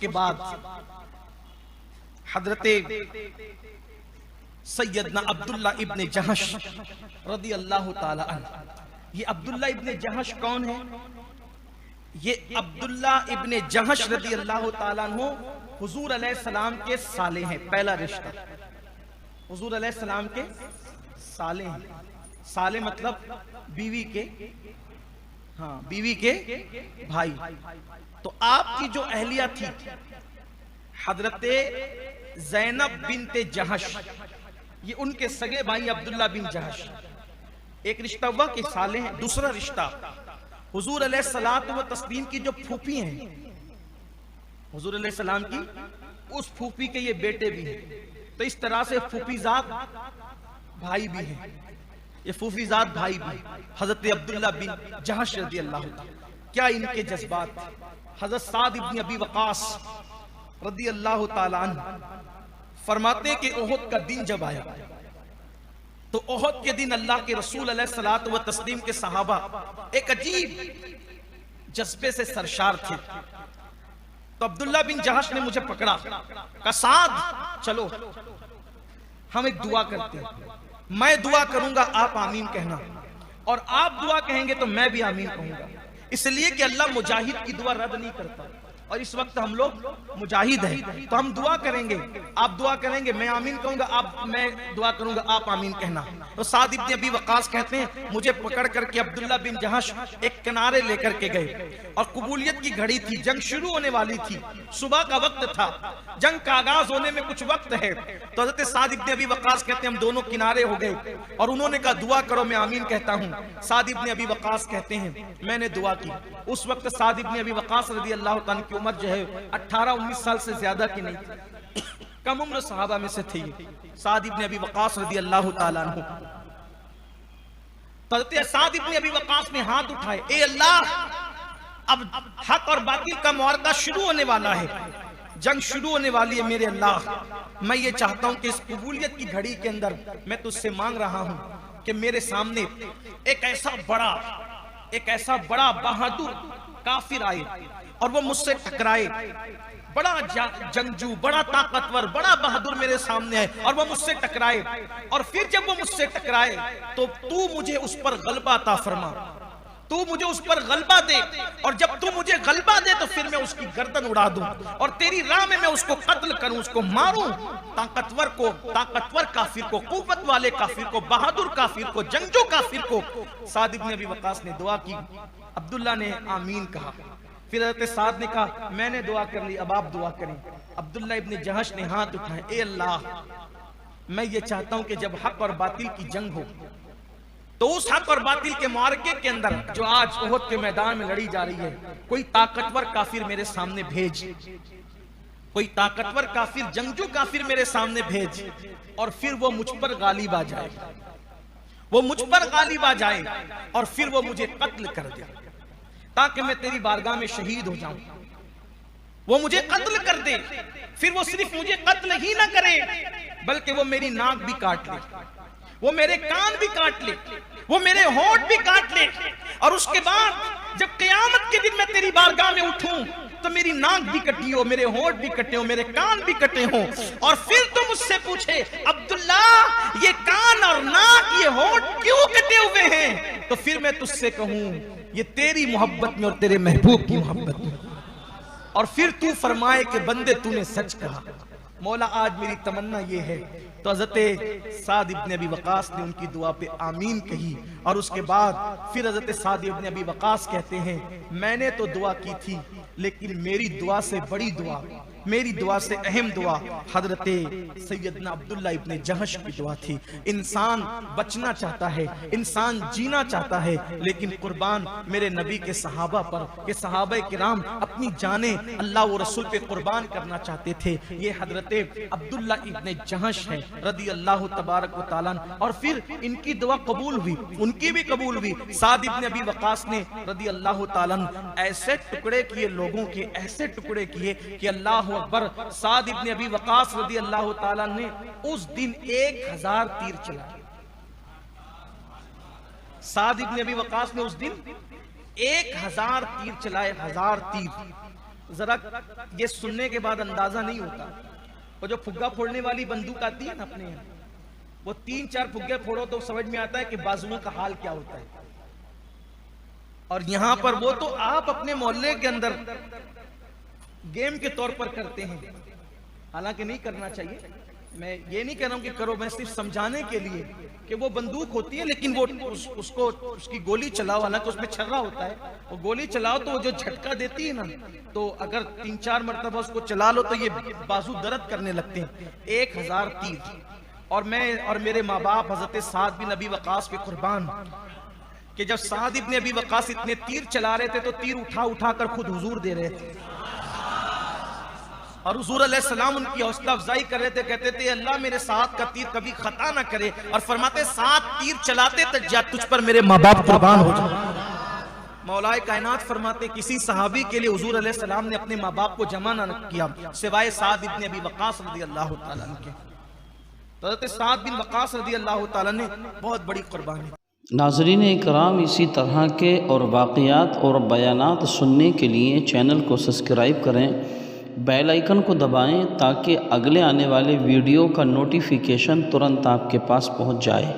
उसके बाद हजरते सैयदना अब्दुल्ला इब्ने जहश रदी अल्लाह ताला अन्हु। ये अब्दुल्ला इब्ने जहश कौन है? ये अब्दुल्ला इब्ने जहश रदी अल्लाह ताला अन्हु हुजूर अलैहिस्सलाम के साले हैं। पहला रिश्ता हुजूर अलैहिस्सलाम के साले हैं। साले मतलब बीवी के, हाँ बीवी के भाई। तो आपकी जो अहलिया थी हजरते ज़ैनब बिनते जहश, ये उनके सगे भाई अब्दुल्ला बिन जहश। एक रिश्ता हुआ कि साले हैं। दूसरा रिश्ता हुजूर अलैहिस्सलातु व तस्लीम की जो फूफी हैं, हुजूर अलैहिस्सलाम की उस फूफी के ये बेटे भी हैं। तो इस तरह से फूफीजात भाई भी हैं, ये फूफीजात भाई भी हजरत अब्दुल्ला बिन जहश रदी अल्लाह ताला। क्या इनके जज्बात। हजरत साद इब्न अबी वक़ास रदी अल्लाह ताला अन्हु फरमाते कि ओहद का दिन जब आया तो ओहद के दिन अल्लाह के रसूल अलैहिस्सलातु व तस्लीम के सहाबा एक अजीब जज्बे से सरशार थे। तो अब्दुल्ला बिन जहश ने मुझे पकड़ा, कहा साद चलो हम एक दुआ करते हैं, मैं दुआ करूंगा आप आमीन कहना, और आप दुआ कहेंगे तो मैं भी आमीन कहूंगा, इसलिए कि अल्लाह मुजाहिद की दुआ रद्द नहीं करता। और इस वक्त हम लोग मुजाहिद हैं, तो हम दुआ करेंगे, आप दुआ करेंगे मैं आमीन कहूंगा, मैं दुआ करूंगा आप आमीन कहना। तो साद इब्न अबी वक़ास कहते हैं मुझे पकड़ करके अब्दुल्ला बिन जहश एक किनारे लेकर के गए, और कबूलियत की घड़ी थी, जंग शुरू होने वाली थी, सुबह का वक्त था, जंग का आगाज होने में कुछ वक्त है। तो हज़रत साद इब्न अबी वक़ास कहते हैं हम दोनों किनारे हो गए, और उन्होंने कहा दुआ करो मैं आमीन कहता हूँ। साद इब्न अबी वक़ास कहते हैं मैंने दुआ की। उस वक्त साद इब्न अबी वक़ास रज़ी अल्लाह ताला की उम्र जो है 18-19 साल से ज्यादा की नहीं थी, कम उम्र सहाबा में से थे साद इब्न अबी वक़ास रज़ी अल्लाह ताला अन्हु। तो साद इब्न अबी वक़ास ने हाथ उठाए, ए अल्लाह अब हक और बातिल का मुआरका शुरू होने वाला है, जंग शुरू होने वाली है, मेरे अल्लाह मैं ये चाहता हूं कि इस कबूलियत की घड़ी के अंदर मैं तुझसे मांग रहा हूं कि मेरे सामने एक ऐसा बड़ा बहादुर काफिर आए और वो मुझसे टकराए, बड़ा जंगजू, बड़ा ताकतवर, बड़ा बहादुर मेरे सामने है और वो मुझसे टकराए, और फिर जब वो मुझसे टकराए तो तू मुझे उस पर गलबा अता फरमा, तू मुझे उस पर गलबा दे, और जब तू मुझे गलबा दे तो फिर मैं उसकी गर्दन उड़ा दूं और तेरी राह में मैं उसको कत्ल करूं, उसको मारूं, ताकतवर काफिर को, कुव्वत वाले काफिर को, बहादुर काफिर को, जंगजू काफिर को। साद इब्न अबी वक़ास ने दुआ की, अब्दुल्ला ने आमीन कहा, फिर हज़रत साद ने कहा मैंने दुआ कर ली अब आप दुआ करें। अब्दुल्ला इब्न जहश ने हाथ उठाए, ए अल्लाह मैं ये चाहता हूं कि जब हक और बातिल की जंग हो तो उस हक और बातिल के मार्के के अंदर जो आज ओहद के मैदान में लड़ी जा रही है, कोई ताकतवर काफिर मेरे सामने भेज, कोई ताकतवर काफिर, जंगजू काफिर मेरे सामने भेज, और फिर वो मुझ पर गालिब आ जाए, वो मुझ पर गालिब आ जाए और फिर वो मुझे कत्ल कर दे ताकि मैं तेरी बारगाह में शहीद हो जाऊं। वो मुझे कत्ल कर दे, फिर वो सिर्फ मुझे कत्ल ही ना करे बल्कि वो मेरी नाक भी काट ले, वो मेरे कान भी काट ले, वो मेरे होंठ भी काट ले, और उसके बाद जब क़यामत के दिन मैं तेरी बारगाह में उठूं तो मेरी नाक भी कटी हो, मेरे होंठ भी कटे हो, मेरे कान भी कटे हो, और फिर तुम मुझसे पूछे अब्दुल्ला ये कान और नाक, ये होंठ क्यों कटे हुए हैं, तो फिर मैं तुझसे कहूं ये तेरी मोहब्बत में और तेरे महबूब की मोहब्बत में, और फिर तू फरमाए कि बंदे तूने सच कहा। मौला आज मेरी तमन्ना ये है। तो हज़रत साद इब्न अबी वक़ास ने उनकी दुआ पे आमीन कही, और उसके बाद फिर हज़रत साद इब्न अबी वक़ास कहते हैं मैंने तो दुआ की थी लेकिन मेरी दुआ से बड़ी दुआ, मेरी दुआ से अहम दुआ हजरत सैयदना अब्दुल्ला इब्न जहश की दुआ थी। इंसान बचना चाहता है, इंसान जीना चाहता है, लेकिन कुर्बान मेरे नबी के सहाबा पर, के सहाबा किराम अपनी जाने अल्लाह व रसूल पे कुर्बान करना चाहते थे। ये हजरत अब्दुल्ला इब्न जहश है रदी अल्लाह तबारक व तआला, और फिर इनकी दुआ कबूल हुई, उनकी भी कबूल हुई। साद इब्न अबी वक़ास ने रदी अल्लाह तआला ऐसे टुकड़े किए लोगों के, ऐसे टुकड़े किए कि अल्लाह अकबर। साद इब्न अबी वक़ास रज़ी अल्लाह ताला ने उस दिन 1000 तीर चलाए। साद इब्न अबी वक़ास ने उस दिन 1000 तीर चलाए, 1000 तीर। जरा ये सुनने के बाद अंदाजा नहीं होता। वो जो फुग्गा फोड़ने वाली बंदूक आती है ना अपने यहाँ, वो 3-4 फुग्गे फोड़ो तो समझ में आता है कि बाजुओं का हाल क्या होता है। और यहां पर वो तो आप अपने मोहल्ले के अंदर गेम के तौर पर करते हैं, हालांकि नहीं करना चाहिए। मैं ये नहीं कह रहा हूं कि करो, मैं सिर्फ समझाने के लिए कि वो बंदूक होती है लेकिन वो उसको उसकी गोली चलाओ, हालांकि उसमें छर्रा होता है, वो गोली चलाओ तो जो झटका देती है ना, तो अगर 3-4 मरतबा उसको चला लो तो ये बाजू दर्द करने लगते हैं। 1000 तीर। और मैं और मेरे माँ बाप हजरत साद बिन अबी वकास पे कुर्बान कि जब साद इब्न अबी वकास इतने तीर चला रहे थे तो तीर उठा उठा कर खुद हुजूर दे रहे थे, और हुजूर अलैहिस्सलाम उनकी हौसला अफजाई कर रहे थे। कहते थे अल्लाह मेरे साथ का तीर कभी खता ना करे, और फरमाते 7 तीर चलाते तो जा तुझ पर मेरे माँ बाप कुर्बान हो जाए। मौलाए कायनात फरमाते किसी सहाबी के लिए हुजूर अलैहिस्सलाम ने अपने माँ बाप को जमा न किया सिवाय साद इब्न अबी वकास रज़ियल्लाहु ताला अन्हु के। हज़रत साद बिन वकास रज़ियल्लाहु ताला ने बहुत बड़ी कुर्बानी। नाज़रीन इकराम, इसी तरह के और वाक़यात और बयानात सुनने के लिए चैनल को सब्सक्राइब करें, बेल आइकन को दबाएं ताकि अगले आने वाले वीडियो का नोटिफिकेशन तुरंत आपके पास पहुंच जाए।